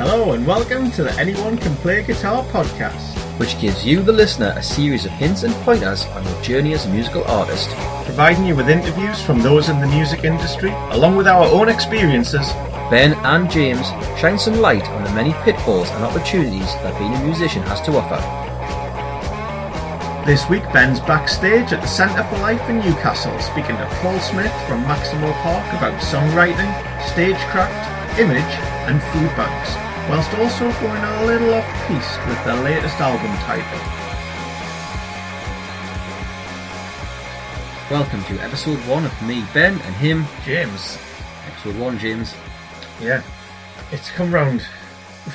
Hello and welcome to the Anyone Can Play Guitar podcast, which gives you, the listener, a series of hints and pointers on your journey as a musical artist. providing you with interviews from those in the music industry, along with our own experiences. Ben and James shine some light on the many pitfalls and opportunities that being a musician has to offer. This week, Ben's backstage at the Centre for Life in Newcastle, speaking to Paul Smith from Maximo Park about songwriting, stagecraft, image and food banks, whilst also going a little off-piste with their latest album title. Welcome to episode 1 of me, Ben, and him, James. Episode 1, James. Yeah, it's come round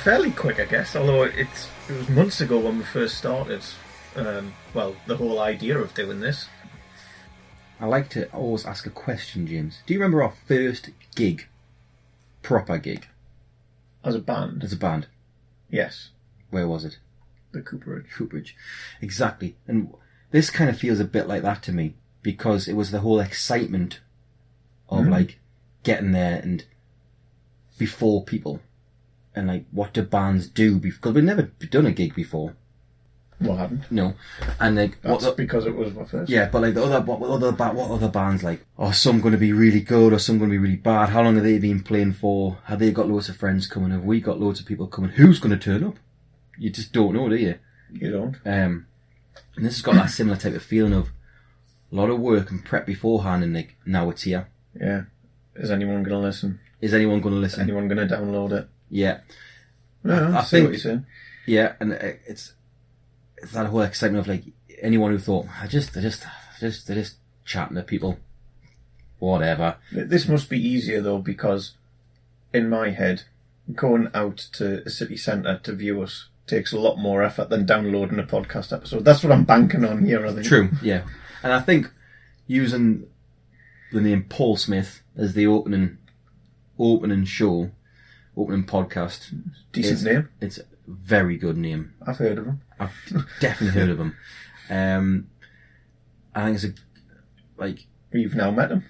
fairly quick, I guess, although it was months ago when we first started. The whole idea of doing this. I like to always ask a question, James. Do you remember our first gig? Proper gig? As a band? As a band. Yes. Where was it? The Cooperage. Cooperage. Exactly. And this kind of feels a bit like that to me, because it was the whole excitement of like getting there and before people. And like, what do bands do? Because we've never done a gig before. What happened? No. And like, that's because it was my first. Yeah, but like what other bands like? Oh, some going to be really good, or some going to be really bad. How long have they been playing for? Have they got loads of friends coming? Have we got loads of people coming? Who's going to turn up? You just don't know, do you? You don't. And this has got that similar type of feeling of a lot of work and prep beforehand, and like, now it's here. Yeah. Is anyone going to listen? Is anyone going to listen? Is anyone going to download it? Yeah. I see what you're saying. Yeah, and it's that whole excitement of like, anyone who thought, they're just chatting to people, whatever. This must be easier though, because in my head, going out to a city centre to view us takes a lot more effort than downloading a podcast episode. That's what I'm banking on here, I think. True, yeah. And I think using the name Paul Smith as the opening podcast. Decent name. It's a very good name. I've heard of him. I've definitely heard of him. I think it's You've now met him.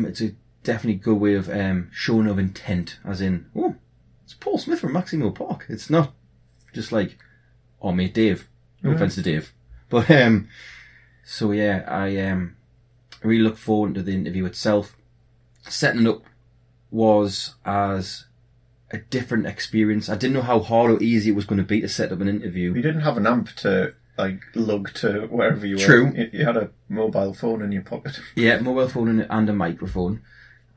It's a definitely good way of showing of intent, as in, oh, it's Paul Smith from Maximo Park. It's not just like, oh, mate, Dave. No offence to Dave. But, so yeah, I really look forward to the interview itself. Setting up was as a different experience. I didn't know how hard or easy it was going to be to set up an interview. You didn't have an amp to lug to wherever you were. True. You had a mobile phone in your pocket. Yeah, mobile phone and a microphone.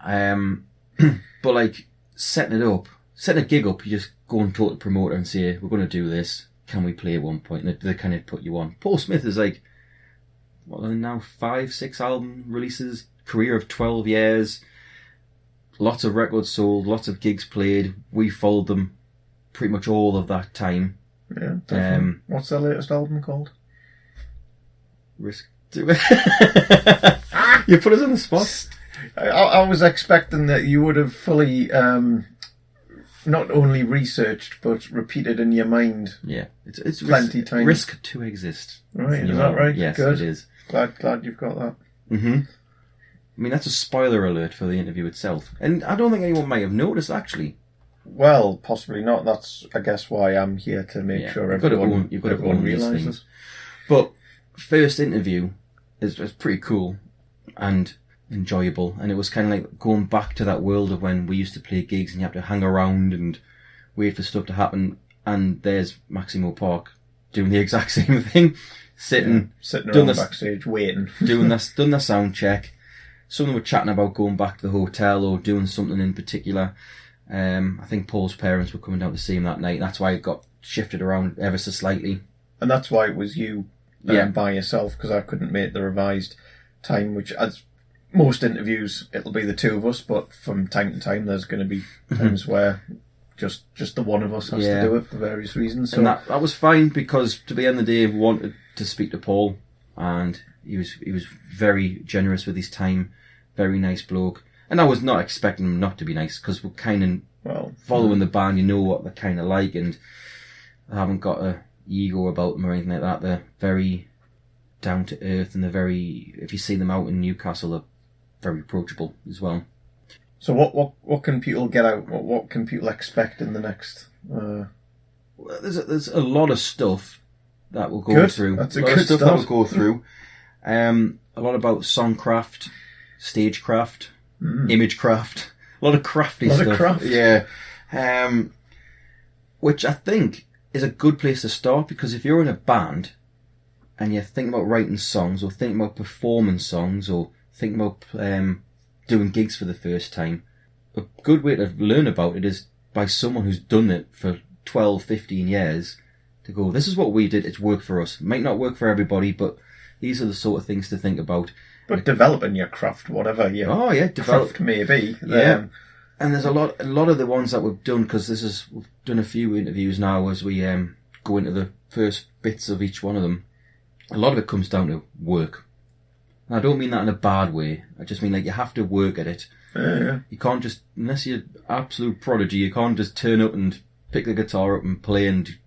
But like, setting a gig up, you just go and talk to the promoter and say, we're going to do this. Can we play at one point? And they kind of put you on. Paul Smith is like, now 5-6 album releases, career of 12 years. Lots of records sold, lots of gigs played. We followed them pretty much all of that time. Yeah, definitely. What's their latest album called? Risk to it. You put us on the spot. I was expecting that you would have fully not only researched but repeated in your mind. Yeah, it's plenty times. Risk to exist. Right, is that right? Yes, good. It is. Glad you've got that. Mm-hmm. I mean, that's a spoiler alert for the interview itself. And I don't think anyone might have noticed, actually. Well, possibly not. That's, I guess, why I'm here, to make sure everyone realises. But first interview is pretty cool and enjoyable. And it was kind of like going back to that world of when we used to play gigs and you have to hang around and wait for stuff to happen. And there's Maximo Park doing the exact same thing. Sitting around backstage, waiting. Done the sound check. Some of them were chatting about going back to the hotel or doing something in particular. I think Paul's parents were coming down to see him that night. That's why it got shifted around ever so slightly. And that's why it was you by yourself, because I couldn't make the revised time, which, as most interviews, it'll be the two of us, but from time to time there's going to be times where just the one of us has to do it for various reasons. So. And that was fine, because to the end of the day, we wanted to speak to Paul, and he was very generous with his time, very nice bloke. And I was not expecting him not to be nice, because we're kind of following the band, you know what they're kind of like, and I haven't got a ego about them or anything like that. They're very down to earth, and they're very, if you see them out in Newcastle, they're very approachable as well. So what can people get out? What can people expect in the next? Well, there's a lot of stuff that we'll go through. That's a lot good of stuff start. that we'll go through. A lot about songcraft, stagecraft, imagecraft. A lot of crafty stuff. Of craft. Yeah. Which I think is a good place to start, because if you're in a band and you're thinking about writing songs or thinking about performing songs or thinking about doing gigs for the first time, a good way to learn about it is by someone who's done it for 12, 15 years to go, this is what we did, it's worked for us. It might not work for everybody, but these are the sort of things to think about. But developing your craft, whatever your craft may be. Yeah. And there's a lot of the ones that we've done, because we've done a few interviews now as we go into the first bits of each one of them. A lot of it comes down to work. And I don't mean that in a bad way. I just mean like you have to work at it. Yeah. You can't just, unless you're absolute prodigy, you can't just turn up and pick the guitar up and play and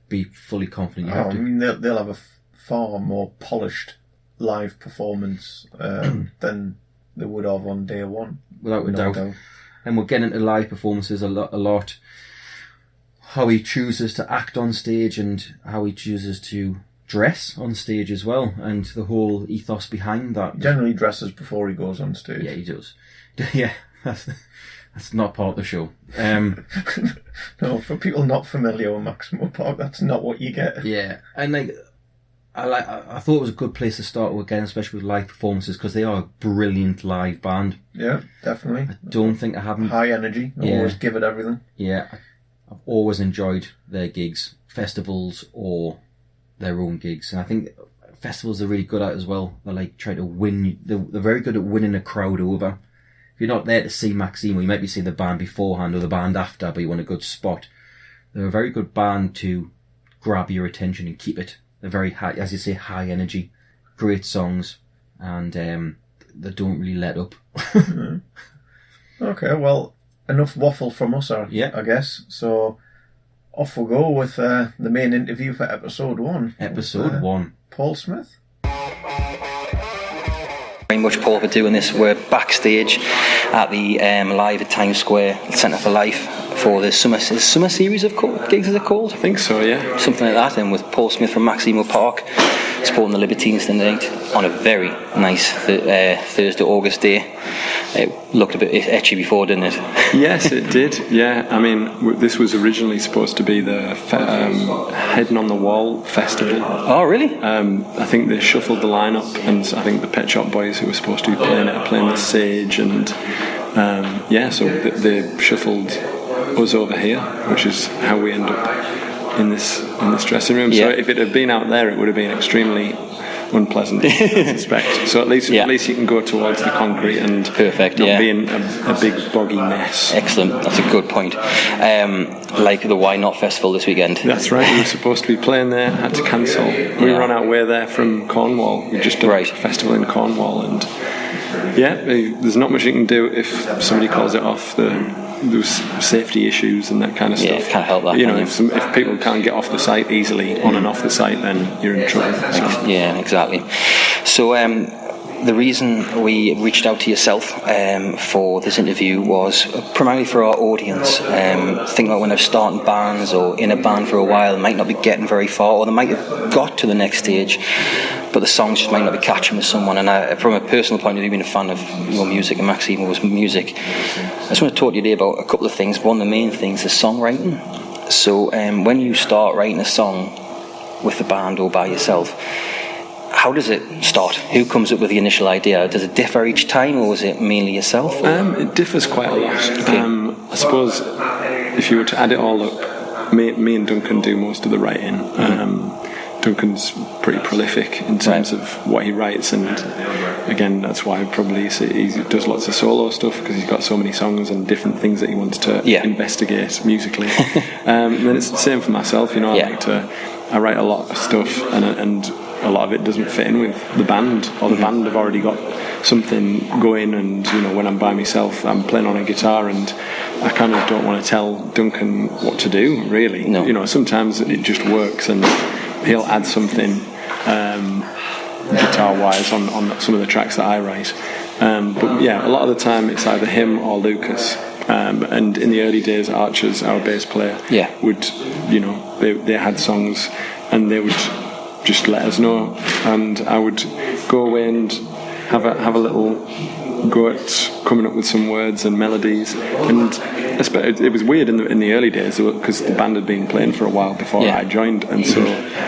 be fully confident. You have to. I mean, they'll have a far more polished live performance than they would have on day one. Without a doubt. And we'll get into live performances a lot. How he chooses to act on stage and how he chooses to dress on stage as well, and the whole ethos behind that. He generally dresses before he goes on stage. Yeah, he does. Yeah, that's not part of the show. No, for people not familiar with Maximo Park, that's not what you get. Yeah, and I thought it was a good place to start again, especially with live performances, because they are a brilliant live band. Yeah, definitely. I don't think I haven't... High energy, always give it everything. Yeah, I've always enjoyed their gigs, festivals or their own gigs, and I think festivals are really good at it as well. They're like trying to win, they're very good at winning a crowd over. If you're not there to see Maximo, you might be seeing the band beforehand or the band after, but you want a good spot. They're a very good band to grab your attention and keep it. They're very high, as you say, high energy, great songs, and they don't really let up. Okay, well, enough waffle from us, I guess. So off we'll go with the main interview for episode 1. Episode 1. Paul Smith. Very much, Paul, for doing this. We're backstage at the Live at Times Square Centre for Life for the summer series of gigs, is it called? I think so, yeah. Something like that, and with Paul Smith from Maximo Park supporting the Libertines tonight on a very nice Thursday, August day. It looked a bit etchy before, didn't it? Yes, it did, yeah. I mean, this was originally supposed to be the Heading on the Wall festival. Oh, really? I think they shuffled the lineup, and I think the Pet Shop Boys, who were supposed to be playing it, are playing the Sage, and so they shuffled us over here, which is how we end up in this dressing room. Yeah. So if it had been out there, it would have been extremely unpleasant, I suspect. So at least you can go towards the concrete and perfect, not be in a big boggy mess. Excellent, that's a good point. Like the Why Not Festival this weekend. That's right, we were supposed to be playing there, had to cancel. We ran our way there from Cornwall. We just did a festival in Cornwall, and there's not much you can do if somebody calls it off. There's safety issues and that kind of stuff. Yeah, can't help that. If people can't get off the site easily, on and off the site, then you're in trouble. So. Yeah, exactly. So the reason we reached out to yourself for this interview was primarily for our audience. Think about when they're starting bands or in a band for a while, they might not be getting very far, or they might have got to the next stage, but the songs just might not be catching with someone. And from a personal point of view, being a fan of your music and Maximo's music, I just want to talk to you today about a couple of things. One of the main things is songwriting. So when you start writing a song with the band or by yourself, how does it start? Who comes up with the initial idea? Does it differ each time, or is it mainly yourself? It differs quite a lot. Okay. I suppose if you were to add it all up, me and Duncan do most of the writing. Duncan's pretty prolific in terms of what he writes, and again, that's why probably he does lots of solo stuff, because he's got so many songs and different things that he wants to investigate musically. Then it's the same for myself. I write a lot of stuff, and a lot of it doesn't fit in with the band, or the band have already got something going, and when I'm by myself, I'm playing on a guitar, and I kind of don't want to tell Duncan what to do, really. No. Sometimes it just works, and he'll add something guitar-wise on some of the tracks that I write, But yeah, a lot of the time it's either him or Lucas. And in the early days, Archers, our bass player, would, they had songs and they would just let us know, and I would go away and have a little go at coming up with some words and melodies. And it was weird in the early days because the band had been playing for a while before I joined, and so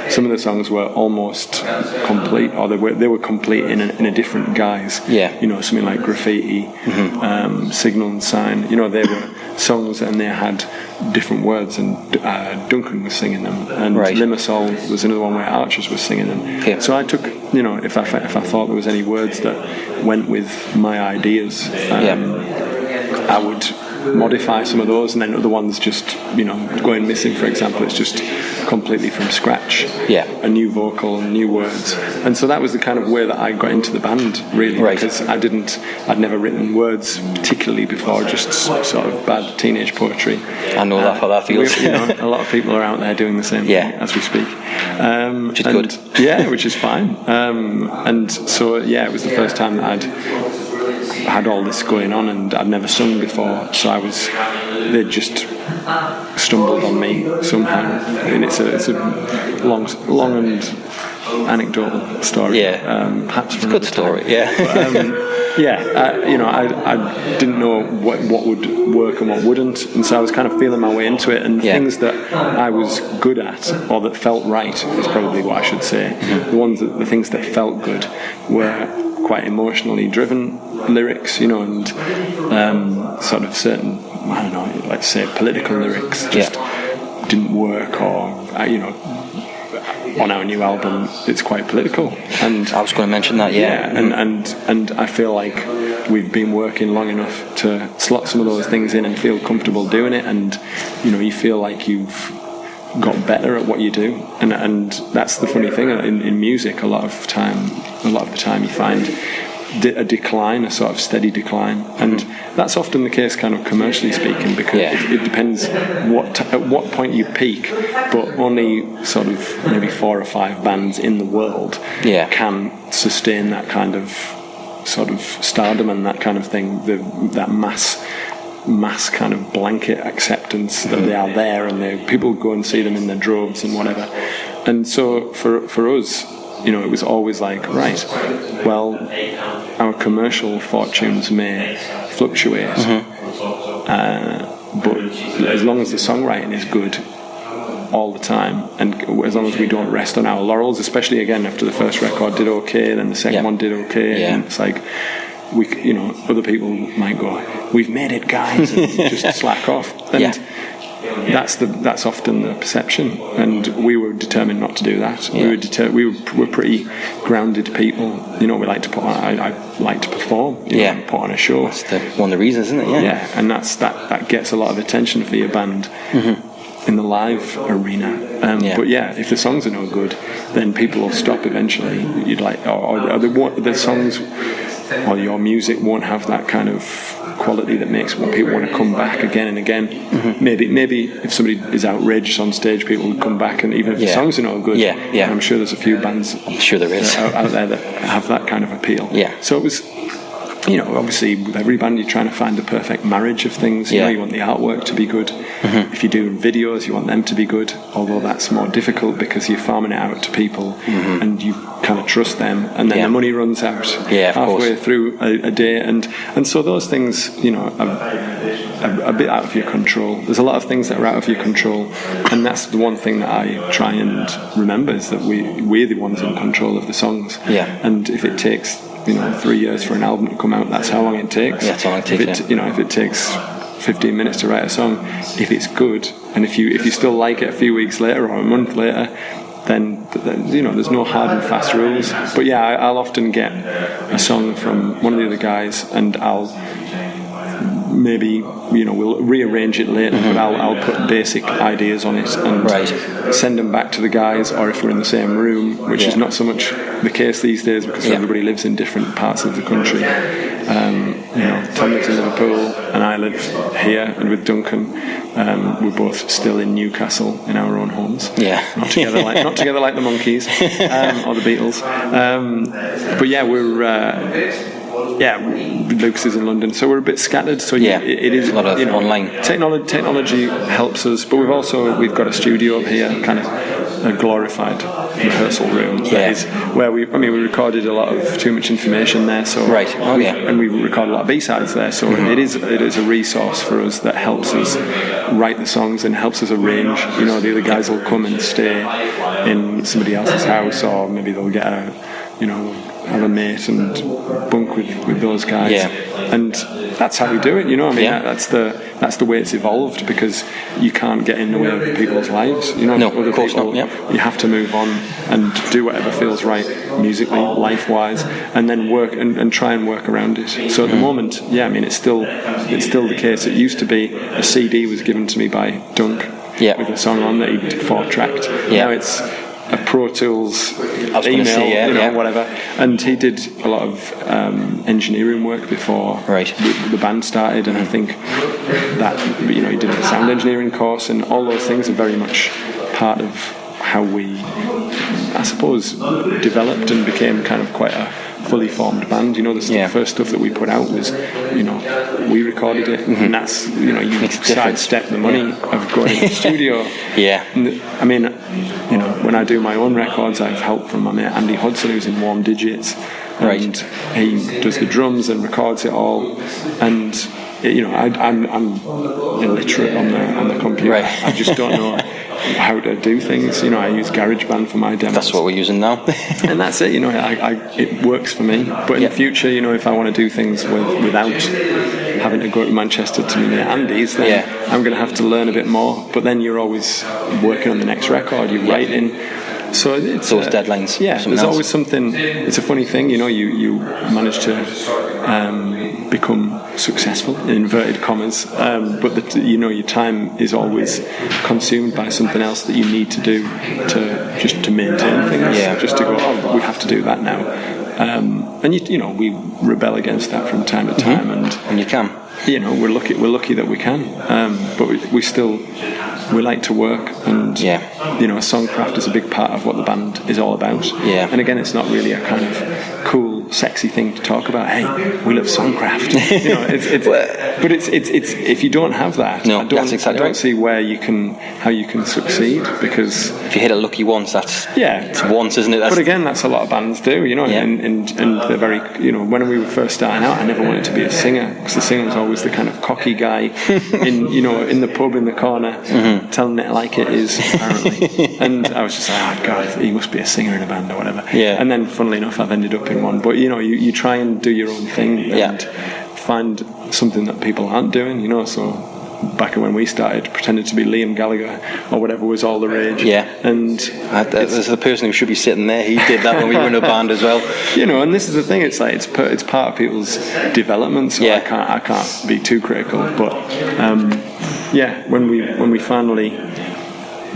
some of the songs were almost complete, or they were complete in a different guise. Something like Graffiti, Signal and Sign. They were songs and they had different words, and Duncan was singing them, and Limassol was another one where Archers was singing them. So I took, if I thought there was any words that went with my ideas, I would modify some of those, and then other ones just going missing, for example, it's just completely from scratch, a new vocal, new words. And so that was the kind of way that I got into the band, really, because I'd never written words particularly before, just sort of bad teenage poetry. I know how that feels. A lot of people are out there doing the same thing as we speak, which is good. Which is fine. And so it was the first time that I'd had all this going on, and I'd never sung before, so they just stumbled on me somehow, and it's a long and anecdotal story. Perhaps it's a good story. I didn't know what would work and what wouldn't, and so I was kind of feeling my way into it, and things that I was good at, or that felt right, is probably what I should say. The things that felt good were quite emotionally driven lyrics, and sort of certain, I don't know, let's say political lyrics just didn't work, or on our new album it's quite political, and I was going to mention that. And I feel like we've been working long enough to slot some of those things in and feel comfortable doing it, and you feel like you've got better at what you do, and that's the funny thing in music. A lot of the time you find a decline, a sort of steady decline, and that's often the case, kind of commercially speaking, because it depends at what point you peak, but only sort of maybe 4 or 5 bands in the world can sustain that kind of sort of stardom and that kind of thing, that mass kind of blanket acceptance that they are there, and people go and see them in their droves and whatever. And so for us, it was always like, right, well, our commercial fortunes may fluctuate, but as long as the songwriting is good all the time, and as long as we don't rest on our laurels, especially again after the first record did okay, then the second one did okay, and it's like, other people might go, we've made it, guys, and just slack off, and that's often the perception, and we were determined not to do that. We were pretty grounded people, we like to I like to perform, put on a show. That's one of the reasons, isn't it? And that gets a lot of attention for your band in the live arena, but if the songs are no good, then people will stop eventually. You'd like, or the songs or your music won't have that kind of quality that makes people want to come back again and again. Maybe if somebody is outrageous on stage, people will come back, and even if the songs are not good, I'm sure there's a few bands there is out there that have that kind of appeal. So it was, obviously with every band you're trying to find the perfect marriage of things. You want the artwork to be good. If you're doing videos, you want them to be good, although that's more difficult because you're farming it out to people and you kind of trust them, and then the money runs out halfway through a day, and so those things are a bit out of your control. There's a lot of things that are out of your control, and that's the one thing that I try and remember, is that we're the ones in control of the songs. And if it takes 3 years for an album to come out, that's how long it takes. That's how long it takes. If it takes 15 minutes to write a song, if it's good, and if you still like it a few weeks later or a month later, then there's no hard and fast rules. But I'll often get a song from one of the other guys, and I'll maybe we'll rearrange it later, but I'll put basic ideas on it and send them back to the guys, or if we're in the same room, which is not so much the case these days because everybody lives in different parts of the country. Tom lives in Liverpool and I live here, and with Duncan we're both still in Newcastle in our own homes, not together like the Monkees or the Beatles, but we're yeah, Lucas is in London, so we're a bit scattered. So it is a lot of online. Technology helps us, but we've got a studio up here, kind of a glorified rehearsal room. That is where we recorded a lot of Too Much Information there. So right. And we recorded a lot of B-sides there. So it is a resource for us that helps us write the songs and helps us arrange. You know, the other guys will come and stay in somebody else's house, or maybe they'll get have a mate and bunk with those guys, and that's how we do it. You know, I mean, that's the way it's evolved, because you can't get in the way of people's lives. You know, no, of course not. Yep. You have to move on and do whatever feels right musically, life-wise, and then work and try and work around it. So at the moment, I mean, it's still the case. It used to be a CD was given to me by Dunk with a song on that he 4-tracked. Now it's a Pro Tools email, whatever. And he did a lot of engineering work before the band started, and I think that he did a sound engineering course, and all those things are very much part of how we, I suppose, developed and became kind of quite a fully formed band. You know, the first stuff that we put out was, we recorded it, and that's, you sidestep the money of going to the studio. And, I mean, when I do my own records, I've help from my mate Andy Hodson, who's in Warm Digits, and he does the drums and records it all. And I'm illiterate on the computer. I just don't know how to do things. I use GarageBand for my demos. That's what we're using now. And that's it. It works for me. But in the future, if I want to do things without having to go to Manchester to meet Andy's, then I'm going to have to learn a bit more. But then you're always working on the next record. You're writing. So it's those deadlines. There's always something. It's a funny thing, you manage to become successful in inverted commas, but your time is always consumed by something else that you need to do to maintain things. Just to go, we have to do that now, and we rebel against that from time to time, and you can. We're lucky that we can, but we like to work, and songcraft is a big part of what the band is all about. And again, it's not really a kind of cool, sexy thing to talk about. Hey, we love songcraft. But it's if you don't have that, I don't see how you can succeed, because if you hit a lucky once, it's once, isn't it? But again, that's a lot of bands do, and they're very, when we were first starting out, I never wanted to be a singer, because the singer was always the kind of cocky guy in the pub in the corner, telling it like it is, apparently. And I was just like, oh God, he must be a singer in a band or whatever. And then, funnily enough, I've ended up in one. But you try and do your own thing and find something that people aren't doing. So back when we started, pretended to be Liam Gallagher or whatever was all the rage. And there's the person who should be sitting there. He did that when we were in a band as well. And this is the thing. It's like it's part of people's development. So I can't be too critical. But when we finally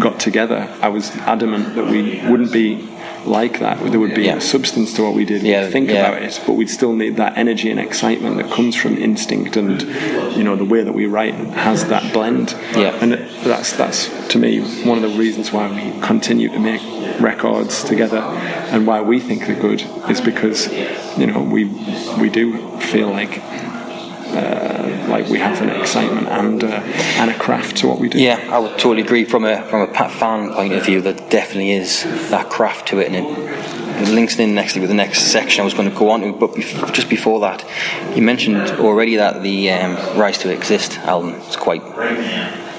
got together, I was adamant that we wouldn't be like that. There would be a substance to what we did. We'd think about it, but we'd still need that energy and excitement that comes from instinct, and the way that we write has that blend. And that's to me one of the reasons why we continue to make records together, and why we think they're good, is because we do feel like we have an excitement and a craft to what we do. I would totally agree. From a fan point of view, there definitely is that craft to it, and it links in next with the next section I was going to go on to. But just before that, you mentioned already that the Rise to Exist album is quite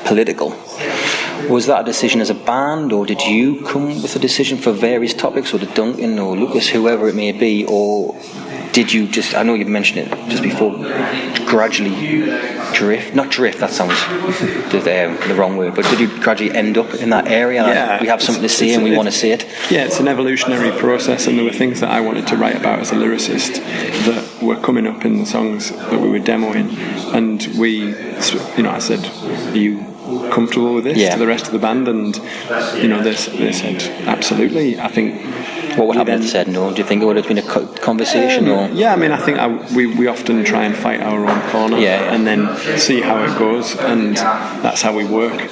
political. Was that a decision as a band, or did you come with a decision for various topics, or did Duncan or Lucas, whoever it may be, or did you just, I know you mentioned it just before, gradually not drift, that sounds the wrong word, but did you gradually end up in that area? Like, we have something to see and we want to see it? It's an evolutionary process, and there were things that I wanted to write about as a lyricist that were coming up in the songs that we were demoing, and I said, are you comfortable with this to the rest of the band? And they said absolutely. I think what would happen if they said no? Do you think it would have been a conversation? Or I think we often try and fight our own corner and then see how it goes, and that's how we work.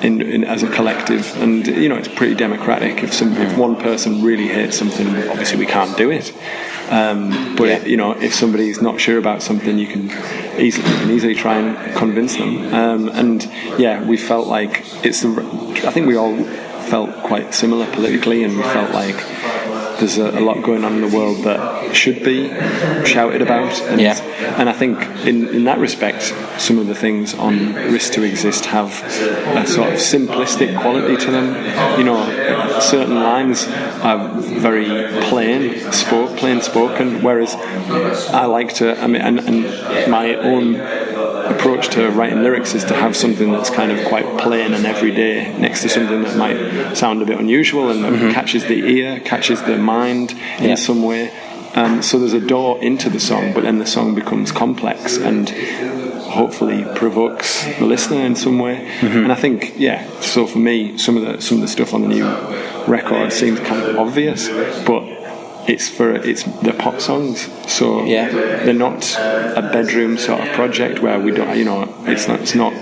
in as a collective, and it's pretty democratic. If one person really hates something, obviously we can't do it. But if somebody's not sure about something, you can easily try and convince them. We felt like I think we all felt quite similar politically, and we felt like there's a lot going on in the world that should be shouted about, and I think in that respect, some of the things on Risk to Exist have a sort of simplistic quality to them. Certain lines are very plain spoken, whereas I like to, and my own approach to writing lyrics is to have something that's kind of quite plain and everyday next to something that might sound a bit unusual and that catches the ear, catches the mind in some way. So there's a door into the song, but then the song becomes complex and hopefully provokes the listener in some way. And I think, so for me, some of the stuff on the new record seems kind of obvious, but they're pop songs, so they're not a bedroom sort of project where we don't, it's not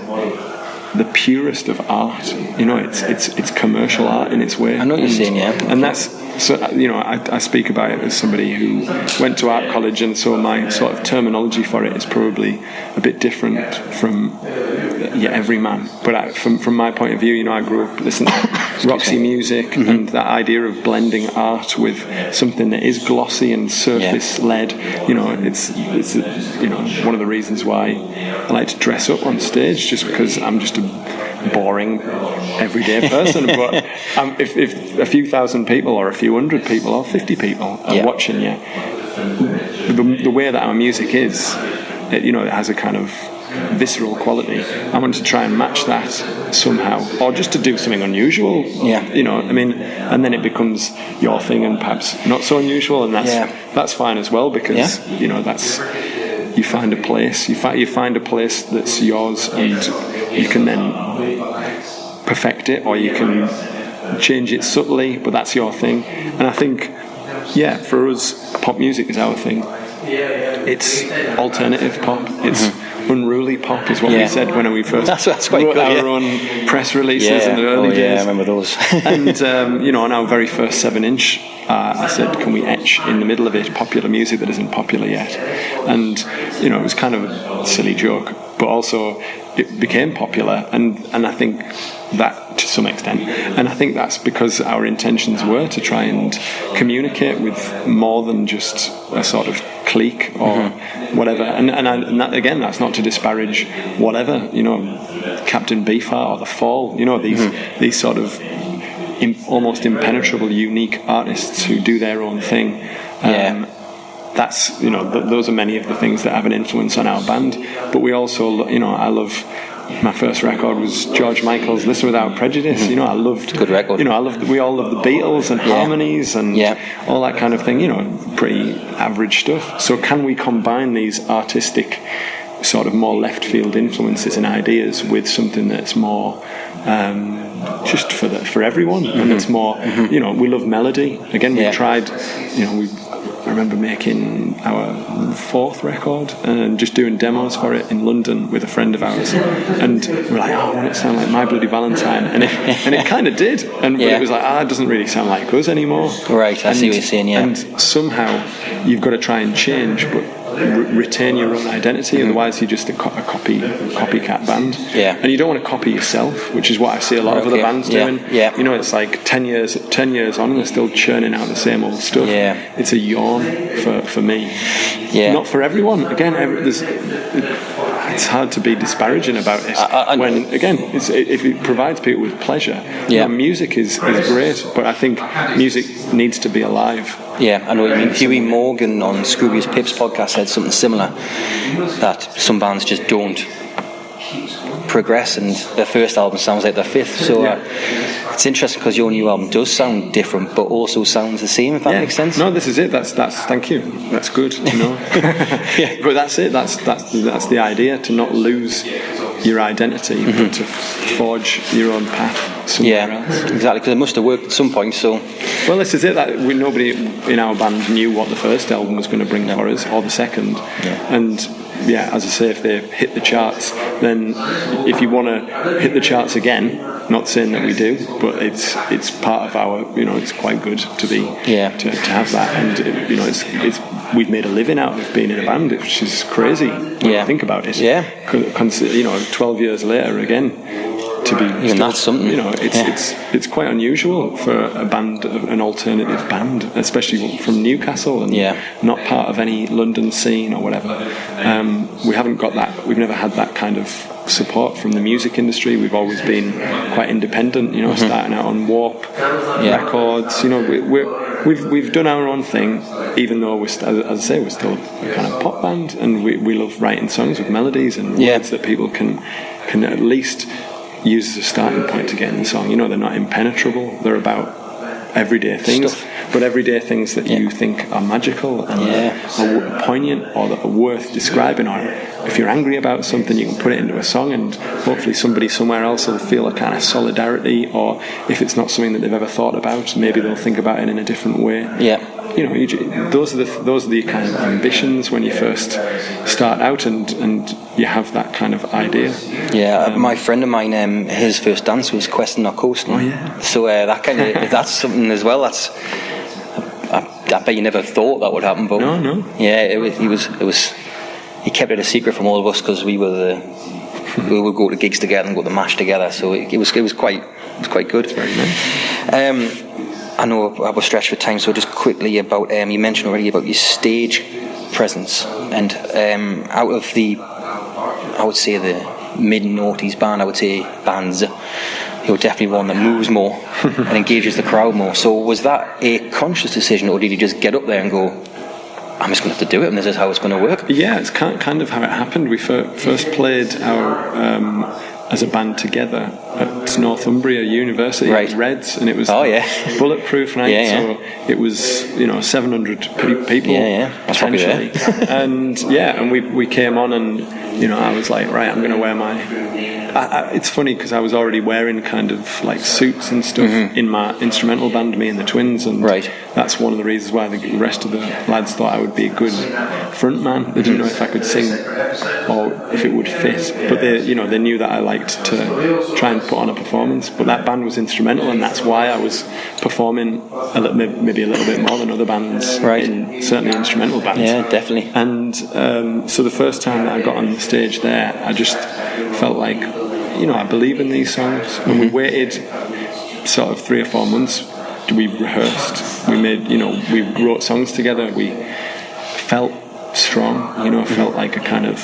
the purest of art. It's commercial art in its way. I know what you're saying, and that's. So, I speak about it as somebody who went to art college, and so my sort of terminology for it is probably a bit different from every man. But from my point of view, I grew up listening to Roxy music, and that idea of blending art with something that is glossy and surface-led. It's one of the reasons why I like to dress up on stage, just because I'm just a boring everyday person. But if a few thousand people or a few hundred people or 50 people are watching you, the way that our music is, it has a kind of visceral quality. I want to try and match that somehow, or just to do something unusual. And then it becomes your thing and perhaps not so unusual, and that's fine as well, because that's, you find a place, you find a place that's yours, and you can then perfect it, or you can change it subtly, but that's your thing. And I think, for us, pop music is our thing. It's alternative pop. It's unruly pop, is what we said when we first that's quite wrote good, our own press releases in the early days. I remember those. And on our very first 7-inch, I said, can we etch in the middle of it popular music that isn't popular yet? And it was kind of a silly joke, but also it became popular, and I think that to some extent, and I think that's because our intentions were to try and communicate with more than just a sort of clique or whatever, and that, again, that's not to disparage whatever, Captain Beefheart or The Fall, these sort of almost impenetrable, unique artists who do their own thing. That's, those are many of the things that have an influence on our band. But we also, I love, my first record was George Michael's Listen Without Prejudice. I loved, good record. We all loved the Beatles and harmonies and all that kind of thing. Pretty average stuff. So can we combine these artistic, sort of more left field influences and ideas with something that's more just for everyone, and it's more, we love melody. Again, we've tried, I remember making our 4th record and just doing demos for it in London with a friend of ours, and we're like, I want it to sound like My Bloody Valentine, and it kind of did, but it was like, it doesn't really sound like us anymore. Right, I see what you're saying. And somehow you've got to try and change, but retain your own identity, otherwise you're just a copycat band. And you don't want to copy yourself, which is what I see a lot of other bands doing. It's like 10 years on and they're still churning out the same old stuff. It's a yawn for me. Not for everyone. Again, it's hard to be disparaging about it when, again, if it provides people with pleasure. Music is great, but I think music needs to be alive. I know what you mean. Huey Morgan on Scroobius Pip's podcast said something similar, that some bands just don't progress, and their first album sounds like their 5th. So it's interesting, because your new album does sound different, but also sounds the same. If that makes sense. No, this is it. That's. Thank you. That's good. But that's it. That's the idea, to not lose your identity, but to forge your own path somewhere else. Exactly, because it must have worked at some point. So, well, this is it. That nobody in our band knew what the first album was going to bring for us, or the second, and. As I say, if they hit the charts, then if you want to hit the charts again, Not saying that we do, but it's part of our, it's quite good to be to have that, and it's we've made a living out of being in a band, which is crazy when you think about it. 12 years later again, to be even that's something. It's quite unusual for a band, an alternative band, especially from Newcastle, and not part of any London scene or whatever. We haven't got that. We've never had that kind of support from the music industry. We've always been quite independent, starting out on Warp Records. We've done our own thing, even though we're still a kind of pop band, and we love writing songs with melodies and words that people can at least use as a starting point to get in the song. They're not impenetrable. They're about everyday things, but everyday things that you think are magical and are poignant or that are worth describing. Or if you're angry about something, you can put it into a song, and hopefully somebody somewhere else will feel a kind of solidarity. Or if it's not something that they've ever thought about, maybe they'll think about it in a different way. Those are the kind of ambitions when you first start out, and you have that kind of idea. My friend of mine, his first dance was Questing or Coasting. So that kind of that's something as well. That's I bet you never thought that would happen, but no. He kept it a secret from all of us because we would go to gigs together and go to MASH together. So it was quite good. It's very nice. I know I was stretched for time, so just quickly about you mentioned already about your stage presence, and out of the, I would say the mid-noughties band, I would say bands, you're definitely one that moves more and engages the crowd more. So was that a conscious decision, or did you just get up there and go, I'm just going to have to do it, and this is how it's going to work? Yeah, it's kind of how it happened. We first played our as a band together at Northumbria University, Reds, and it was bulletproof night. So it was 700 people potentially, and we came on, and I was like, right, I'm going to wear my. It's funny because I was already wearing kind of like suits and stuff in my instrumental band, me and the Twins, and that's one of the reasons why the rest of the lads thought I would be a good front man. They didn't know if I could sing or if it would fit, but they knew that I liked to try and put on a performance. But that band was instrumental, and that's why I was performing maybe a little bit more than other bands, certainly instrumental bands. Yeah, definitely. And so the first time that I got on the stage there, I just felt like, I believe in these songs. And we waited sort of 3 or 4 months. We rehearsed. We made, we wrote songs together. We felt strong, felt like a kind of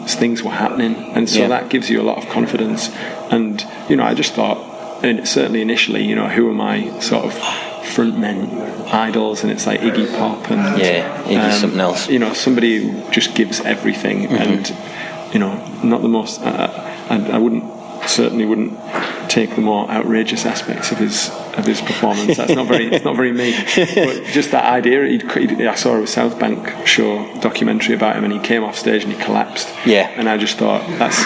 things were happening. And so that gives you a lot of confidence. And, I just thought, and certainly initially, who are my sort of frontmen idols? And it's like Iggy Pop and Iggy's something else. Somebody who just gives everything and not the most. I certainly wouldn't take the more outrageous aspects of his performance. That's not very. It's not very me. But just that idea. I saw a South Bank show documentary about him, and he came off stage and he collapsed. And I just thought, that's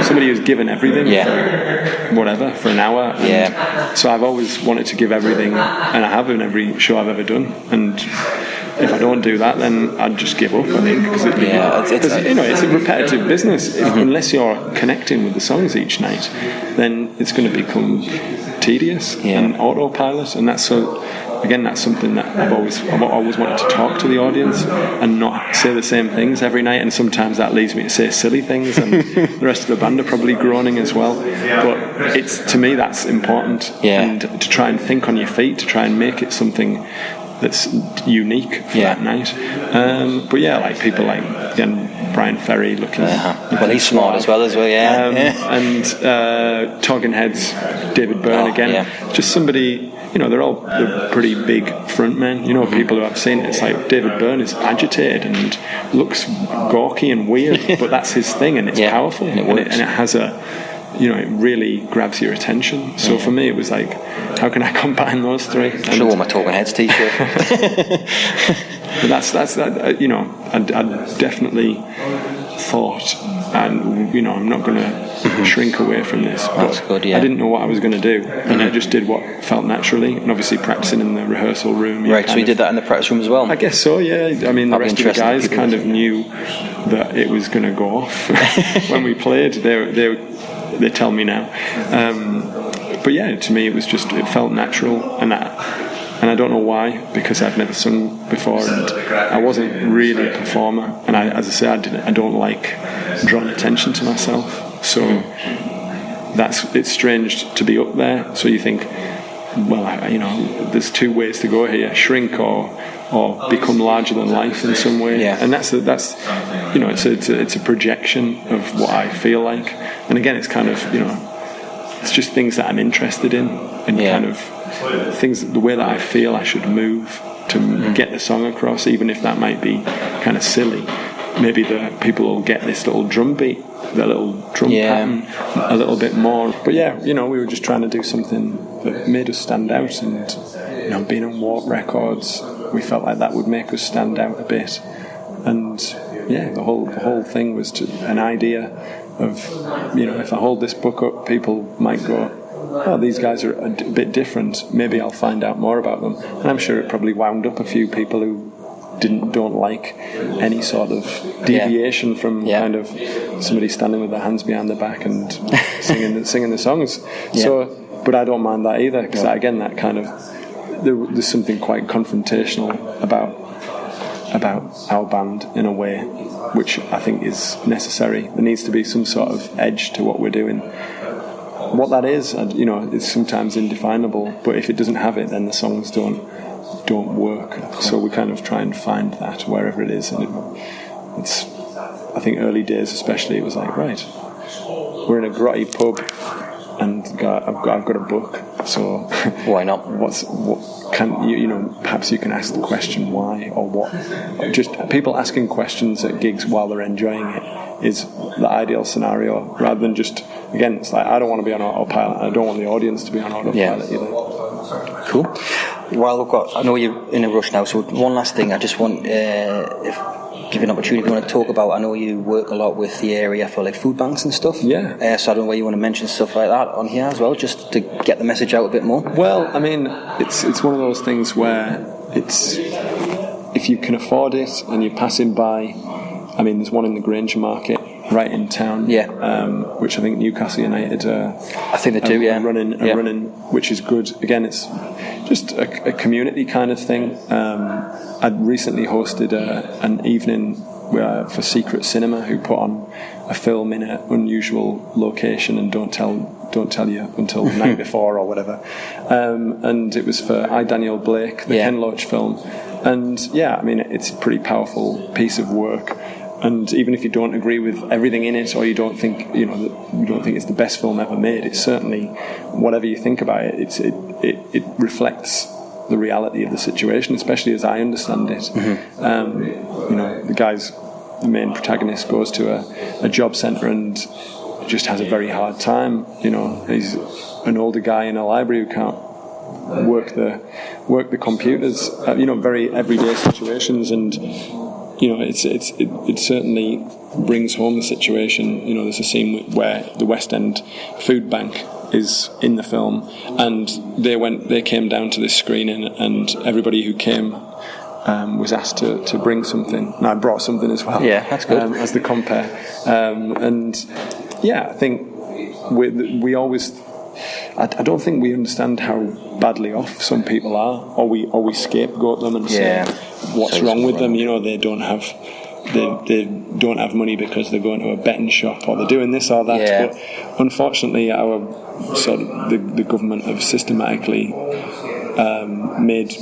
somebody who's given everything for an hour. And so I've always wanted to give everything, and I have in every show I've ever done. And if I don't do that, then I'd just give up, I think, because it's a repetitive business. Unless you're connecting with the songs each night, then it's going to become tedious and autopilot. And that's something that I've always wanted to talk to the audience and not say the same things every night. And sometimes that leads me to say silly things, and the rest of the band are probably groaning as well. But to me that's important, and to try and think on your feet, to try and make it something that's unique for that night. But like people like Brian Ferry looking. Well, he's smart as well. And Talking Heads, David Byrne again. Just somebody. They're pretty big frontmen. People who I've seen. It's like David Byrne is agitated and looks gawky and weird, but that's his thing, and it's powerful, and it has a. It really grabs your attention. So for me, it was like, how can I combine those three? I should have worn my Talking Heads t-shirt. But that's I definitely thought, and I'm not going to shrink away from this. That's good. I didn't know what I was going to do, and I just did what felt naturally. And obviously, practicing in the rehearsal room. So you did that in the practice room as well? I guess so. Yeah. I mean, the rest of the guys kind of knew that it was going to go off when we played. They tell me now. but yeah, to me it felt natural, and I don't know why, because I'd never sung before and I wasn't really a performer, and as I say, I don't like drawing attention to myself, so it's strange to be up there. So you think, well, there's two ways to go here: shrink or become larger than life in some way. Yeah. And that's it's a projection of what I feel like. And again, it's kind of it's just things that I'm interested in, and kind of things, the way that I feel I should move to get the song across, even if that might be kind of silly. Maybe the people will get this little drum beat, the little drum pattern a little bit more. But yeah, we were just trying to do something that made us stand out, and being on Warp Records, we felt like that would make us stand out a bit. And yeah, the whole thing was an idea of, if I hold this book up, people might go, oh, these guys are a bit different, maybe I'll find out more about them. And I'm sure it probably wound up a few people who don't like any sort of deviation from kind of somebody standing with their hands behind their back and singing the songs. So, but I don't mind that either, because again, that kind of there's something quite confrontational about our band in a way, which I think is necessary. There needs to be some sort of edge to what we're doing. What that is, it's sometimes indefinable, but if it doesn't have it, then the songs don't work. So we kind of try and find that wherever it is, and it's, I think early days especially, it was like, right, we're in a grotty pub and I've got a book, so why not? Perhaps you can ask the question why, or what. Just people asking questions at gigs while they're enjoying it is the ideal scenario, rather than just, again, it's like, I don't want to be on autopilot, I don't want the audience to be on autopilot either. Cool. Well, I know you're in a rush now, so one last thing I just want, give you an opportunity if you want to talk about. I know you work a lot with the area for like food banks and stuff. Yeah. So I don't know whether you want to mention stuff like that on here as well, just to get the message out a bit more. Well, I mean, it's one of those things where it's, if you can afford it and you're passing by, I mean, there's one in the Granger Market right in town, which I think Newcastle United I think they do, are running, which is good. Again, it's just a community kind of thing. I'd recently hosted an evening for Secret Cinema, who put on a film in an unusual location and don't tell you until the night before or whatever. And it was for I, Daniel Blake, the Ken Loach film. And yeah, I mean, it's a pretty powerful piece of work. And even if you don't agree with everything in it, or you don't think it's the best film ever made, it's certainly, whatever you think about it, it reflects the reality of the situation, especially as I understand it. The main protagonist goes to a job centre and just has a very hard time. He's an older guy in a library who can't work the computers. Very everyday situations, and it certainly brings home the situation. There's a scene where the West End food bank is in the film, and they came down to this screening, and everybody who came was asked to bring something, and I brought something as well. Yeah, that's good. As the compare, and yeah, I think we always. I don't think we understand how badly off some people are, or we scapegoat them and say what's wrong with them. They don't have money because they're going to a betting shop, or they're doing this or that. But unfortunately, our the government have systematically made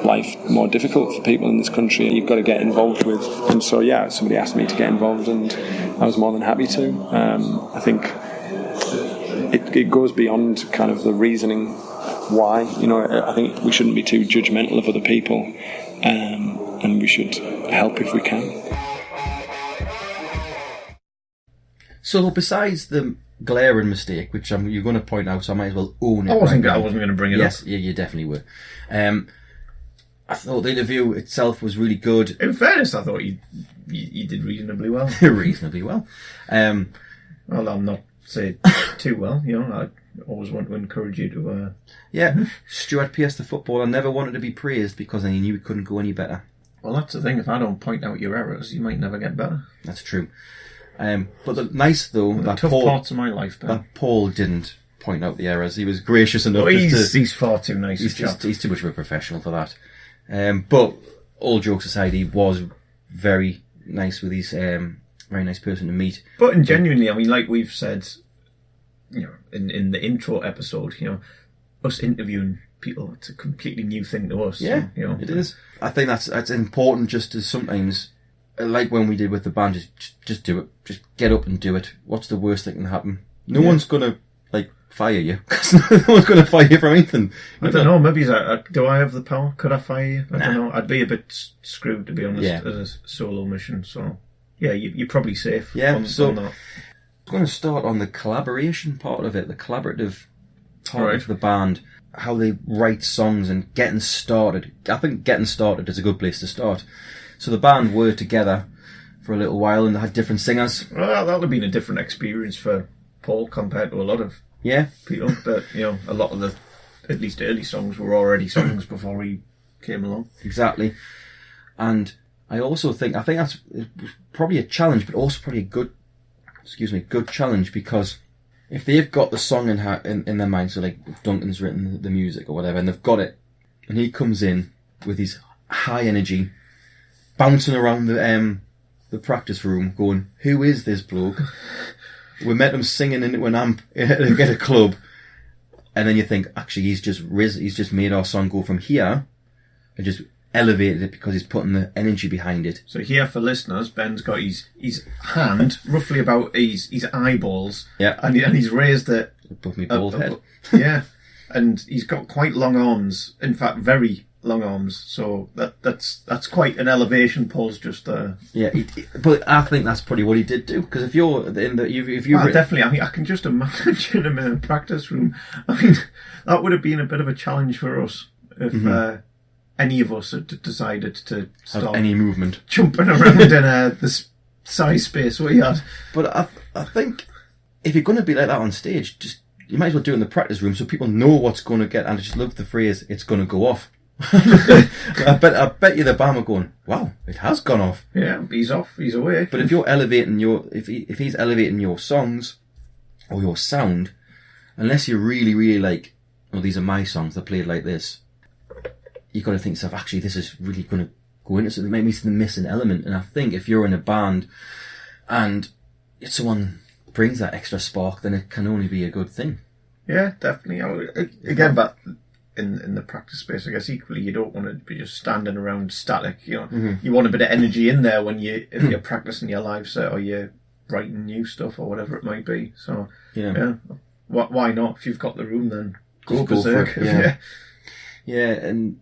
life more difficult for people in this country. You've got to get involved with, and so somebody asked me to get involved, and I was more than happy to. I think it goes beyond kind of the reasoning why. I think we shouldn't be too judgmental of other people, and we should help if we can. So besides the glaring mistake, which you're going to point out, so I might as well own it. I wasn't going to bring it up. Yes, you definitely were. I thought the interview itself was really good. In fairness, I thought you did reasonably well. Reasonably well. Well, I'm not say too well. I always want to encourage you to. Stuart Pearce, the footballer, never wanted to be praised because he knew he couldn't go any better. Well, that's the thing. If I don't point out your errors, you might never get better. That's true. But the nice though, that tough parts of my life, that Paul didn't point out the errors. He was gracious enough. Well, he's far too nice. He's too much of a professional for that. But all jokes aside, he was very nice with his very nice person to meet. But and genuinely, I mean, like we've said, you know, in the intro episode, you know, us interviewing people, it's a completely new thing to us. Yeah, you know, it is. I think that's important. Just to sometimes, like when we did with the band, just do it. Just get up and do it. What's the worst that can happen? No one's gonna fire you, because no one's gonna fire you for anything. I don't know. Maybe do I have the power? Could I fire you? I don't know. I'd be a bit screwed, to be honest, as a solo mission. So yeah, you're probably safe. Yeah. On that. I'm going to start on the collaboration part of it, the collaborative part of the band, how they write songs and getting started. I think getting started is a good place to start. So the band were together for a little while and they had different singers. Well, that would have been a different experience for Paul compared to a lot of people. That, you know, a lot of the, at least early songs, were already songs before he came along. Exactly. And I think that's probably a challenge, but also probably a good challenge, because if they've got the song in their mind, so like if Duncan's written the music or whatever, and they've got it, and he comes in with his high energy, bouncing around the practice room, going, "Who is this bloke?" We met him singing into an amp at a club, and then you think, actually, he's just made our song go from here and just elevated it because he's putting the energy behind it. So here for listeners, Ben's got his hand roughly about his eyeballs, and he's raised it above my bald head. Yeah, and he's got quite long arms. In fact, very long arms. So that's quite an elevation pose just there. Yeah, but I think that's probably what he did do, because if you're definitely. I mean, I can just imagine him in a practice room. I mean, that would have been a bit of a challenge for us if. Any of us had decided to stop any movement, jumping around in the size space we had. But I think if you're going to be like that on stage, you might as well do it in the practice room so people know what's going to get. And I just love the phrase, "It's going to go off." I bet you the band are going, "Wow, it has gone off." Yeah, he's off, he's away. But if you're elevating if he's elevating your songs or your sound, unless you're really, really like, "Oh, these are my songs, they're played like this," you've got to think to yourself, actually, this is really going to go into something. Maybe it's the missing element. And I think if you're in a band and if someone brings that extra spark, then it can only be a good thing. Yeah, definitely. Again, but in the practice space, I guess equally, you don't want to be just standing around static. You know, you want a bit of energy in there if you're practicing your live set or you're writing new stuff or whatever it might be. So yeah. Why not? If you've got the room, then go berserk. For it. Yeah, and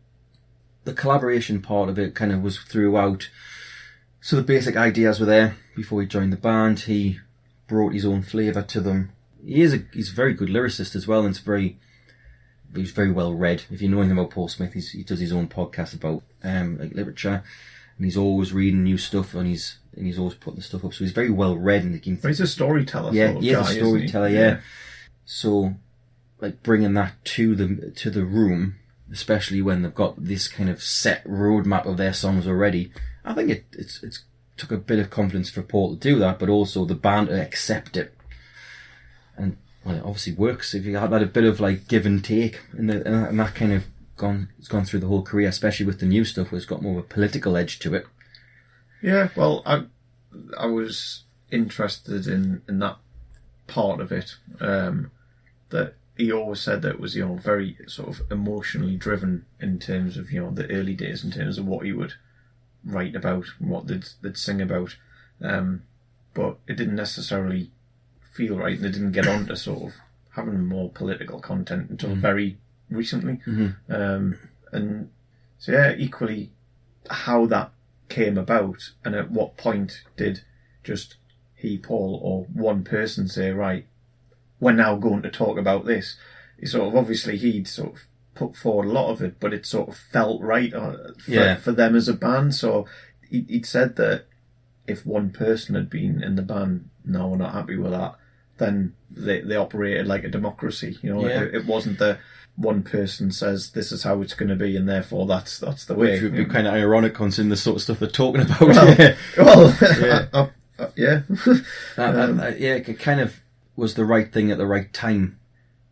the collaboration part of it kind of was throughout. So the basic ideas were there before he joined the band. He brought his own flavour to them. He's a very good lyricist as well, and he's very well read. If you know anything about Paul Smith, he does his own podcast about like literature, and he's always reading new stuff, and he's always putting stuff up. So he's very well read, and he's a storyteller. Yeah, he is a storyteller. Yeah. So like bringing that to the room, especially when they've got this kind of set roadmap of their songs already. I think it's took a bit of confidence for Paul to do that, but also the band to accept it. And well, it obviously works if you had that a bit of like give and take, and that kind of it's gone through the whole career, especially with the new stuff, where it's got more of a political edge to it. Yeah, well, I was interested in that part of it. That he always said that it was, you know, very sort of emotionally driven in terms of, you know, the early days, in terms of what he would write about and what they'd sing about. But it didn't necessarily feel right, and they didn't get on to sort of having more political content until very recently. And so yeah, equally how that came about and at what point did just Paul, or one person say, right, we're now going to talk about this. He sort of, obviously he'd sort of put forward a lot of it, but it sort of felt right for them as a band. So he'd said that if one person had been in the band, no, we're not happy with that, then they operated like a democracy. You know, it wasn't that one person says this is how it's going to be, and therefore that's the way. Which would be kind of ironic considering the sort of stuff they're talking about. Yeah. It kind of was the right thing at the right time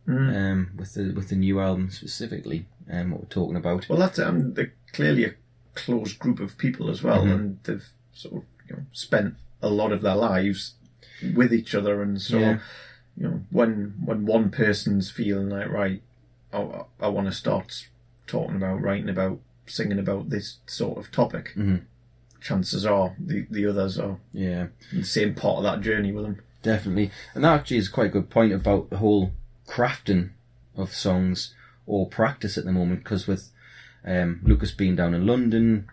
with the new album specifically, what we're talking about. Well, that's they're clearly a close group of people as well, and they've sort of spent a lot of their lives with each other, and so when one person's feeling like, right, I want to start talking about, writing about, singing about this sort of topic, chances are the others are in the same part of that journey with them. Definitely. And that actually is quite a good point about the whole crafting of songs or practice at the moment, because with Lucas being down in London,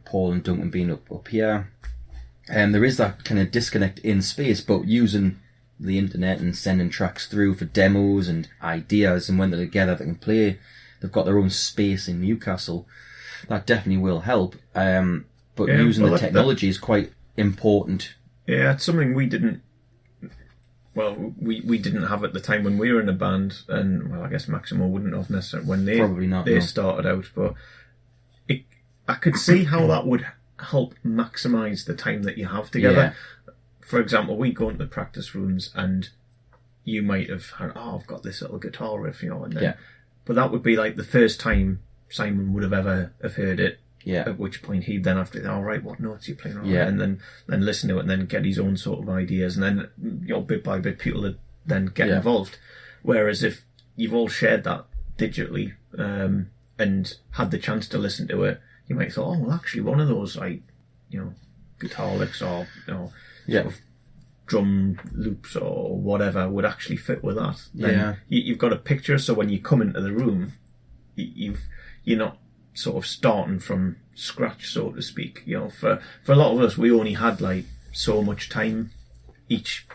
Paul and Duncan being up here, there is that kind of disconnect in space, but using the internet and sending tracks through for demos and ideas, and when they're together they can play, they've got their own space in Newcastle. That definitely will help. But using the technology is quite important. Yeah, it's something we didn't have at the time when we were in a band, and I guess Maximo wouldn't have necessarily when they started out, but I could see how that would help maximise the time that you have together. Yeah. For example, we go into the practice rooms and you might have heard, I've got this little guitar riff, and then, but that would be like the first time Simon would have ever heard it. Yeah. At which point he'd then have to, right, what notes are you playing on? Yeah. And then listen to it and then get his own sort of ideas, and then bit by bit people would then get involved. Whereas if you've all shared that digitally and had the chance to listen to it, you might have thought, well, actually one of those guitar licks or sort of drum loops or whatever would actually fit with that. Then you've got a picture, so when you come into the room, you're not sort of starting from scratch, so to speak. For a lot of us, we only had like so much time each,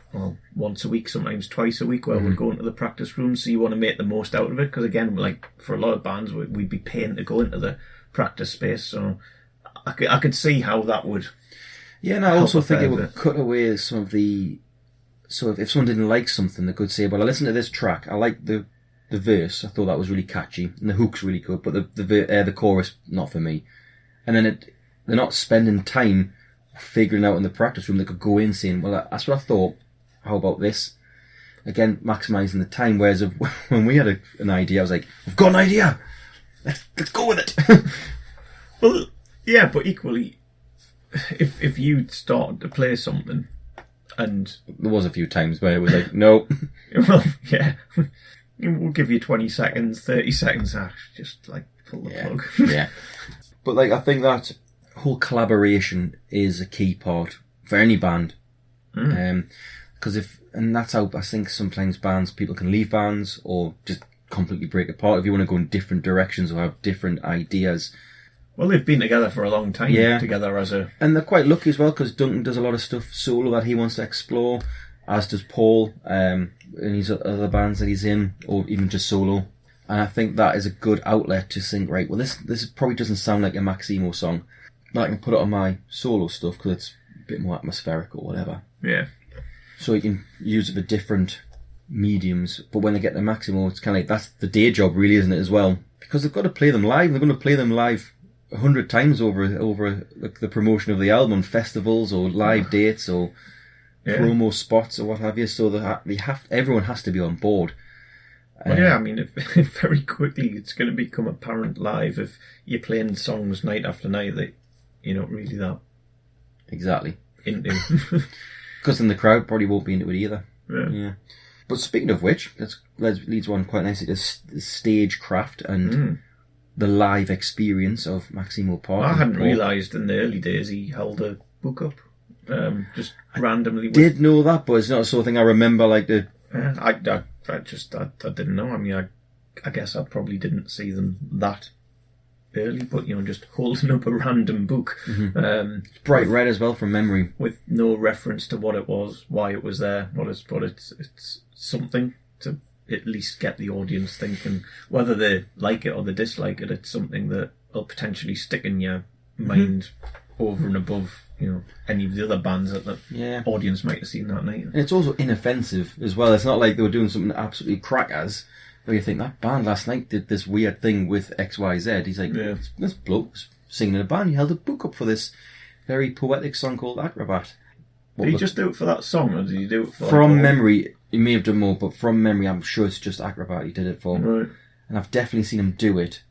once a week, sometimes twice a week, where we'd go into the practice room. So you want to make the most out of it, because again, like for a lot of bands, we'd be paying to go into the practice space. So I could see how that would. Yeah, and I also think it would cut away some of the. So if someone didn't like something, they could say, "Well, I listened to this track. I like the verse. I thought that was really catchy, and the hook's really good, but the chorus not for me." And then they're not spending time figuring out in the practice room. They could go in saying, "Well, that's what I thought. How about this?" Again, maximising the time. Whereas when we had an idea, I was like, "I've got an idea. Let's go with it." Well, yeah, but equally, if you started to play something, and there was a few times where it was like, "No." Well, yeah. We'll give you 20 seconds, 30 seconds, just like pull the plug. Yeah. But like, I think that whole collaboration is a key part for any band. Because that's how I think sometimes people can leave bands or just completely break apart if you want to go in different directions or have different ideas. Well, they've been together for a long time together and they're quite lucky as well, because Duncan does a lot of stuff solo that he wants to explore, as does Paul, in his other bands that he's in, or even just solo. And I think that is a good outlet to think, right, well, this probably doesn't sound like a Maximo song, but I can put it on my solo stuff because it's a bit more atmospheric or whatever. Yeah. So you can use it for different mediums, but when they get to Maximo, it's kind of like, that's the day job really, isn't it, as well? Because they've got to play them live, they're going to play them live 100 times over like the promotion of the album on festivals or live dates or promo spots or what have you, so everyone has to be on board. Well, I mean, very quickly it's going to become apparent live if you're playing songs night after night that you're not really that into. Because then the crowd probably won't be into it either. Yeah. But speaking of which, that leads on quite nicely to stagecraft and the live experience of Maximo Park. I hadn't realised in the early days he held a book up. Just randomly. I did know that, but it's not a sort of thing I remember like the. I didn't know. I mean, I guess I probably didn't see them that early, but just holding up a random book. It's bright red as well from memory, with no reference to what it was, why it was there. But it's something to at least get the audience thinking, whether they like it or they dislike it. It's something that will potentially stick in your mind over and above any of the other bands that the audience might have seen that night. And it's also inoffensive as well. It's not like they were doing something absolutely crackers, where you think, that band last night did this weird thing with XYZ. He's like, this bloke's singing in a band, he held a book up for this very poetic song called Acrobat. Did he just do it for that song, or did he do it for... From memory, He may have done more, but from memory, I'm sure it's just Acrobat he did it for. Right. And I've definitely seen him do it.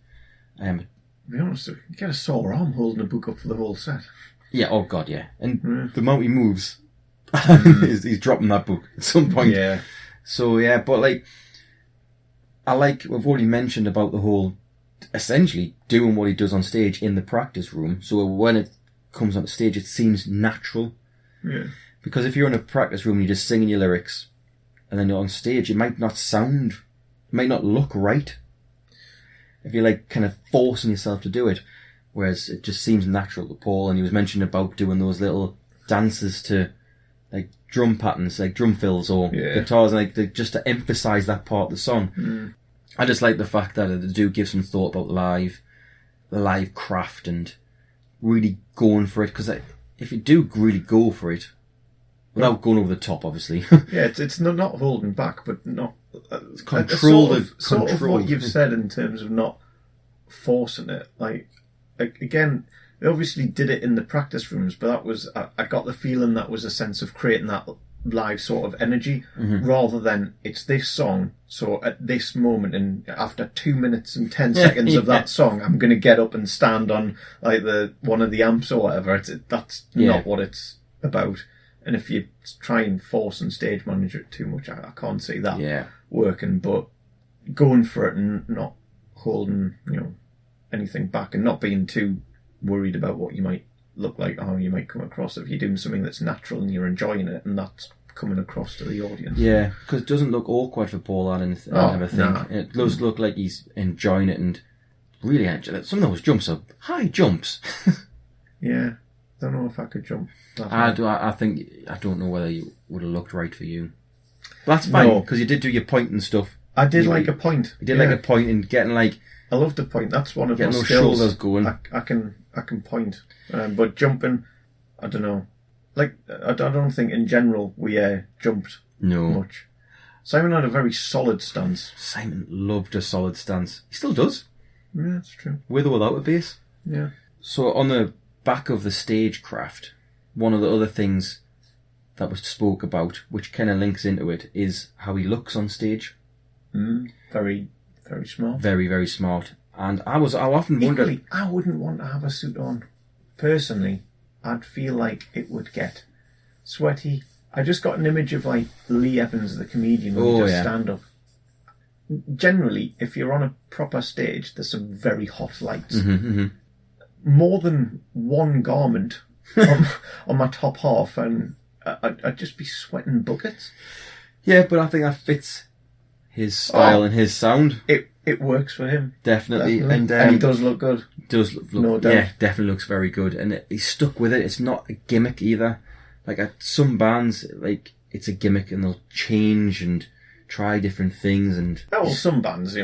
To be honest, you get a sore arm holding a book up for the whole set. Yeah, oh god, yeah. And the amount he moves, he's dropping that book at some point. Yeah. So, yeah, but like, we've already mentioned about the whole, essentially, doing what he does on stage in the practice room. So when it comes on stage, it seems natural. Yeah. Because if you're in a practice room and you're just singing your lyrics, and then you're on stage, it might not look right. If you're like kind of forcing yourself to do it. Whereas it just seems natural to Paul, and he was mentioning about doing those little dances to like drum patterns, like drum fills or guitars, and like just to emphasise that part of the song. I just like the fact that they do give some thought about the live craft, and really going for it. Because if you do really go for it, without going over the top, obviously. Yeah, it's not holding back, but not control. Sort of what you've said in terms of not forcing it. Like again, they obviously did it in the practice rooms, but that was I got the feeling that was a sense of creating that live sort of energy, rather than it's this song. So at this moment, and after 2 minutes and 10 seconds of that song, I'm going to get up and stand on like one of the amps or whatever. That's not what it's about. And if you try and force and stage manage it too much, I can't see that working. But going for it and not holding, anything back, and not being too worried about what you might look like or how you might come across if you're doing something that's natural and you're enjoying it, and that's coming across to the audience. Yeah, because it doesn't look awkward for Paul, I never think. Nah. It does look like he's enjoying it and really enjoying it. Some of those jumps are high jumps. Yeah, don't know if I could jump. I don't know whether you would have looked right for you. But that's fine, because you did do your point and stuff. I did like a point. You did like a point and getting like... I love to point. That's one of my skills. Getting those shoulders going. I can point. But jumping, I don't know. Like, I don't think in general we jumped much. Simon had a very solid stance. Simon loved a solid stance. He still does. Yeah, that's true. With or without a bass. Yeah. So on the back of the stagecraft, one of the other things that was spoke about, which kind of links into it, is how he looks on stage. Very, very smart. Very, very smart. And I often wondered... Equally, I wouldn't want to have a suit on. Personally, I'd feel like it would get sweaty. I just got an image of like Lee Evans, the comedian, when he does stand up. Generally, if you're on a proper stage, there's some very hot lights. More than one garment on my top half, and I'd just be sweating buckets. Yeah, but I think that fits his style and his sound. It works for him. Definitely. And he does look good. Does look, no doubt. Yeah, definitely looks very good. And he's stuck with it. It's not a gimmick either. Like at some bands, like it's a gimmick and they'll change and try different things. And some bands,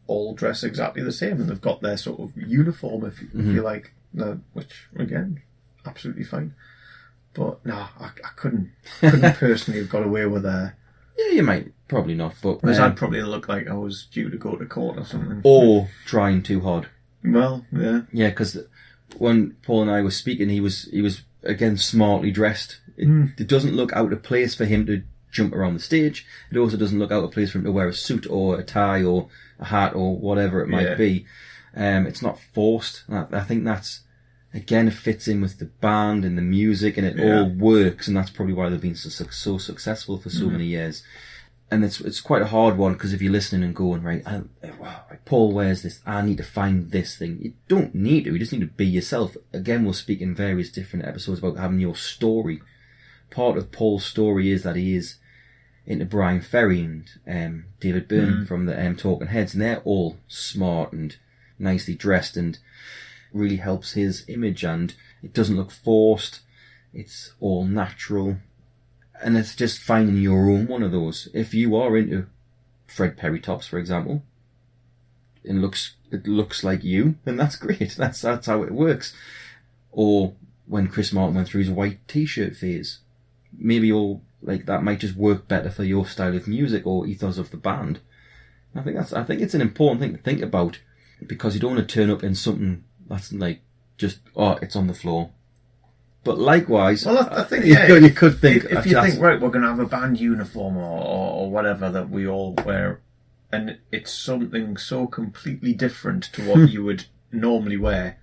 all dress exactly the same and they've got their sort of uniform, if you like, which again, absolutely fine. But no, I couldn't personally have got away with that. Yeah, you might. Probably not, but... Because I'd probably look like I was due to go to court or something. Or trying too hard. Well, yeah. Yeah, because when Paul and I were speaking, he was again, smartly dressed. It doesn't look out of place for him to jump around the stage. It also doesn't look out of place for him to wear a suit or a tie or a hat or whatever it might be. It's not forced. I think that's... Again, it fits in with the band and the music, and it all works, and that's probably why they've been so successful for so many years. And it's quite a hard one, because if you're listening and going, right, Paul wears this, I need to find this thing. You don't need to, you just need to be yourself. Again, we'll speak in various different episodes about having your story. Part of Paul's story is that he is into Brian Ferry and David Byrne from the Talking Heads, and they're all smart and nicely dressed, and really helps his image, and it doesn't look forced. It's all natural. And it's just finding your own one of those. If you are into Fred Perry tops, for example, and it looks like you, then that's great. That's how it works. Or when Chris Martin went through his white t-shirt phase, maybe that might just work better for your style of music or ethos of the band. I think it's an important thing to think about, because you don't want to turn up in something that's like just it's on the floor. But likewise, well, I think you could think if you think, right, we're going to have a band uniform or whatever that we all wear, and it's something so completely different to what you would normally wear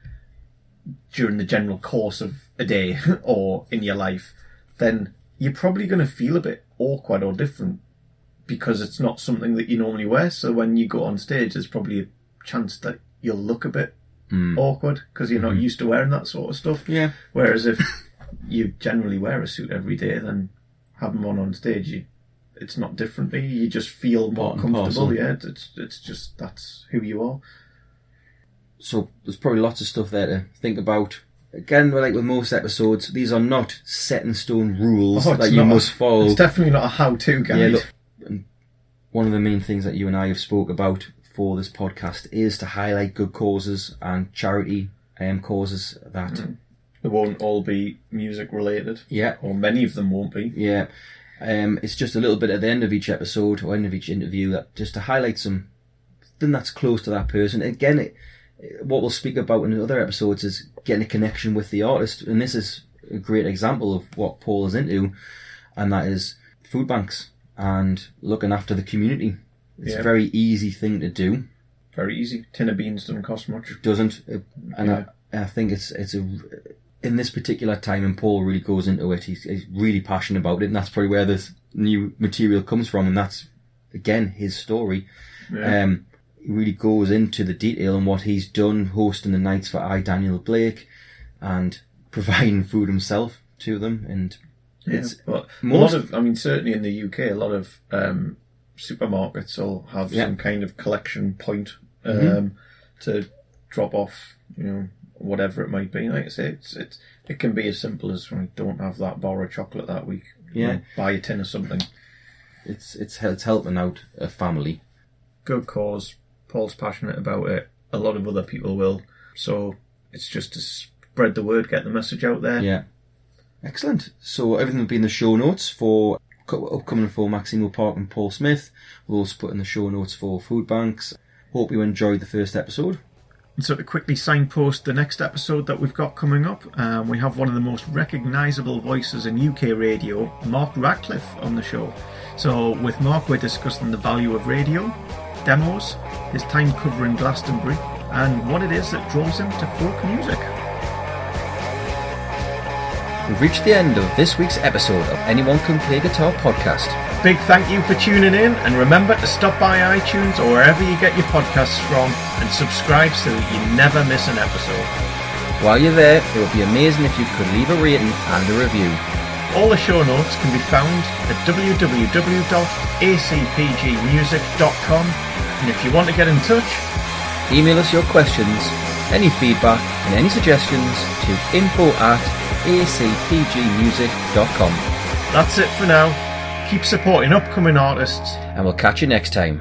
during the general course of a day or in your life, then you're probably going to feel a bit awkward or different because it's not something that you normally wear. So when you go on stage, there's probably a chance that you'll look a bit awkward because you're not used to wearing that sort of stuff. Yeah. Whereas if you generally wear a suit every day, then having one on stage, it's not differently. You just feel more comfortable. Yeah, it's just that's who you are. So there's probably lots of stuff there to think about. Again, like with most episodes, these are not set in stone rules that you must follow. It's definitely not a how-to guide. Yeah, look, one of the main things that you and I have spoke about for this podcast is to highlight good causes and charity causes that they won't all be music related. Yeah, or many of them won't be. Yeah, it's just a little bit at the end of each episode or end of each interview that just to highlight something that's close to that person. Again, what we'll speak about in other episodes is getting a connection with the artist, and this is a great example of what Paul is into, and that is food banks and looking after the community. It's a very easy thing to do. Very easy. Tin of beans doesn't cost much. It doesn't, and I think it's in this particular time, and Paul really goes into it. He's really passionate about it, and that's probably where this new material comes from, and that's again his story. Yeah. He really goes into the detail on what he's done, hosting the nights for I. Daniel Blake, and providing food himself to them. And it's but a lot of, I mean, certainly in the UK, a lot of supermarkets will have some kind of collection point to drop off, whatever it might be. Like I say, it can be as simple as don't have that bar of chocolate that week. Yeah, buy a tin of something. It's helping out a family. Good cause. Paul's passionate about it. A lot of other people will. So it's just to spread the word, get the message out there. Yeah. Excellent. So everything will be in the show notes for upcoming for Maximo Park and Paul Smith. We'll also put in the show notes for food banks. Hope you enjoyed the first episode. And so to quickly signpost the next episode that we've got coming up, we have one of the most recognisable voices in UK radio, Mark Radcliffe, on the show. So with Mark, we're discussing the value of radio, demos, his time covering Glastonbury, and what it is that draws him to folk music. We've reached the end of this week's episode of Anyone Can Play Guitar podcast. Big thank you for tuning in, and remember to stop by iTunes or wherever you get your podcasts from and subscribe so that you never miss an episode. While you're there, it would be amazing if you could leave a rating and a review. All the show notes can be found at www.acpgmusic.com, and if you want to get in touch, email us your questions, any feedback and any suggestions to info@acpgmusic.com. That's it for now. Keep supporting upcoming artists, and we'll catch you next time.